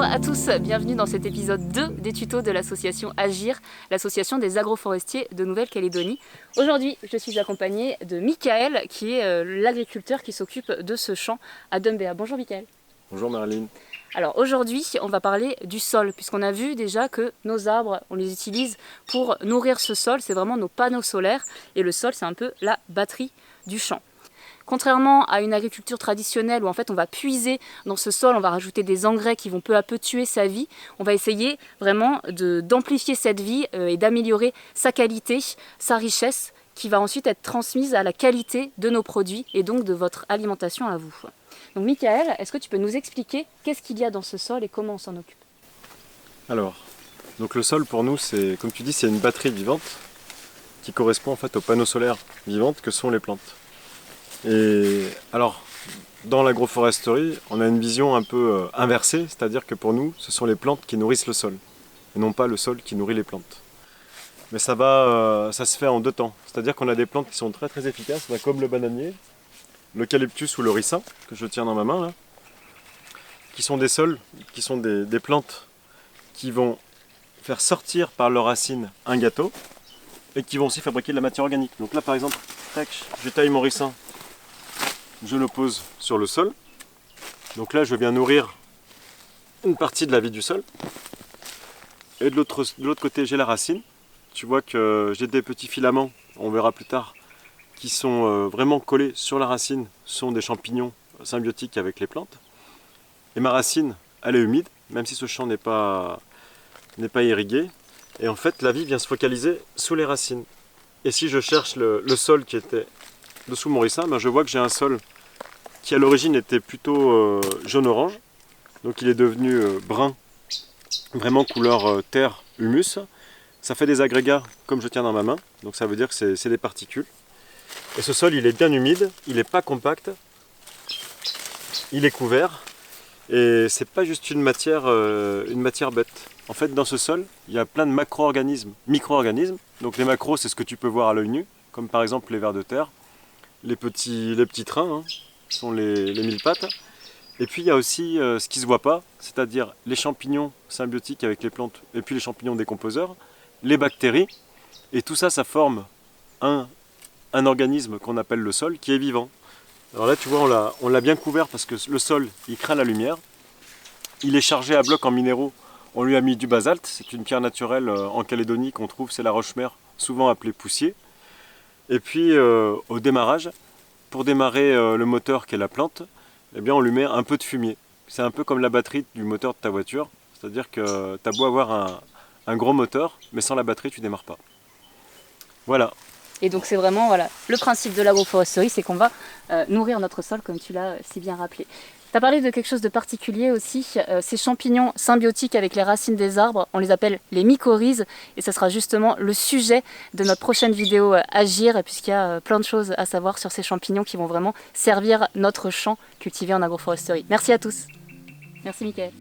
à tous, bienvenue dans cet épisode 2 des tutos de l'association Agir, l'association des agroforestiers de Nouvelle-Calédonie. Aujourd'hui, je suis accompagnée de Michael, qui est l'agriculteur qui s'occupe de ce champ à Dumbéa. Bonjour Michael. Bonjour Marilyn. Alors aujourd'hui, on va parler du sol, puisqu'on a vu déjà que nos arbres, on les utilise pour nourrir ce sol, c'est vraiment nos panneaux solaires, et le sol, c'est un peu la batterie du champ. Contrairement à une agriculture traditionnelle où en fait on va puiser dans ce sol, on va rajouter des engrais qui vont peu à peu tuer sa vie, on va essayer vraiment d'amplifier cette vie et d'améliorer sa qualité, sa richesse, qui va ensuite être transmise à la qualité de nos produits et donc de votre alimentation à vous. Donc Michael, est-ce que tu peux nous expliquer qu'est-ce qu'il y a dans ce sol et comment on s'en occupe? Alors, donc le sol pour nous, c'est, comme tu dis, c'est une batterie vivante qui correspond en fait aux panneaux solaires vivantes que sont les plantes. Et alors, dans l'agroforesterie, on a une vision un peu inversée, c'est-à-dire que pour nous, ce sont les plantes qui nourrissent le sol, et non pas le sol qui nourrit les plantes. Mais ça se fait en deux temps, c'est-à-dire qu'on a des plantes qui sont très très efficaces, comme le bananier, l'eucalyptus ou le ricin, que je tiens dans ma main là, qui sont des sols, qui sont des plantes qui vont faire sortir par leurs racines un gâteau, et qui vont aussi fabriquer de la matière organique. Donc là par exemple, je taille mon ricin, je le pose sur le sol. Donc là, je viens nourrir une partie de la vie du sol. Et de l'autre côté, j'ai la racine. Tu vois que j'ai des petits filaments, on verra plus tard, qui sont vraiment collés sur la racine. Ce sont des champignons symbiotiques avec les plantes. Et ma racine, elle est humide, même si ce champ n'est pas irrigué. Et en fait, la vie vient se focaliser sous les racines. Et si je cherche le sol qui était dessous mon ricin, je vois que j'ai un sol qui à l'origine était plutôt jaune-orange, donc il est devenu brun, vraiment couleur terre, humus. Ça fait des agrégats comme je tiens dans ma main, donc ça veut dire que c'est des particules. Et ce sol il est bien humide, il n'est pas compact, il est couvert, et c'est pas juste une matière bête. En fait dans ce sol, il y a plein de macro-organismes, micro-organismes, donc les macros c'est ce que tu peux voir à l'œil nu, comme par exemple les vers de terre, les petits trains, sont les mille pattes. Et puis il y a aussi ce qui ne se voit pas, c'est-à-dire les champignons symbiotiques avec les plantes, et puis les champignons décomposeurs, les bactéries, et tout ça, ça forme un organisme qu'on appelle le sol, qui est vivant. Alors là, tu vois, on l'a bien couvert parce que le sol, il craint la lumière, il est chargé à blocs en minéraux, on lui a mis du basalte, c'est une pierre naturelle en Calédonie qu'on trouve, c'est la roche-mère, souvent appelée poussier. Et puis au démarrage, pour démarrer le moteur qui est la plante, eh bien on lui met un peu de fumier. C'est un peu comme la batterie du moteur de ta voiture, c'est-à-dire que tu as beau avoir un gros moteur, mais sans la batterie tu ne démarres pas. Voilà. Et donc c'est vraiment le principe de l'agroforesterie, c'est qu'on va nourrir notre sol comme tu l'as si bien rappelé. Tu as parlé de quelque chose de particulier aussi, ces champignons symbiotiques avec les racines des arbres, on les appelle les mycorhizes, et ce sera justement le sujet de notre prochaine vidéo Agir, puisqu'il y a plein de choses à savoir sur ces champignons qui vont vraiment servir notre champ cultivé en agroforesterie. Merci à tous. Merci Michael.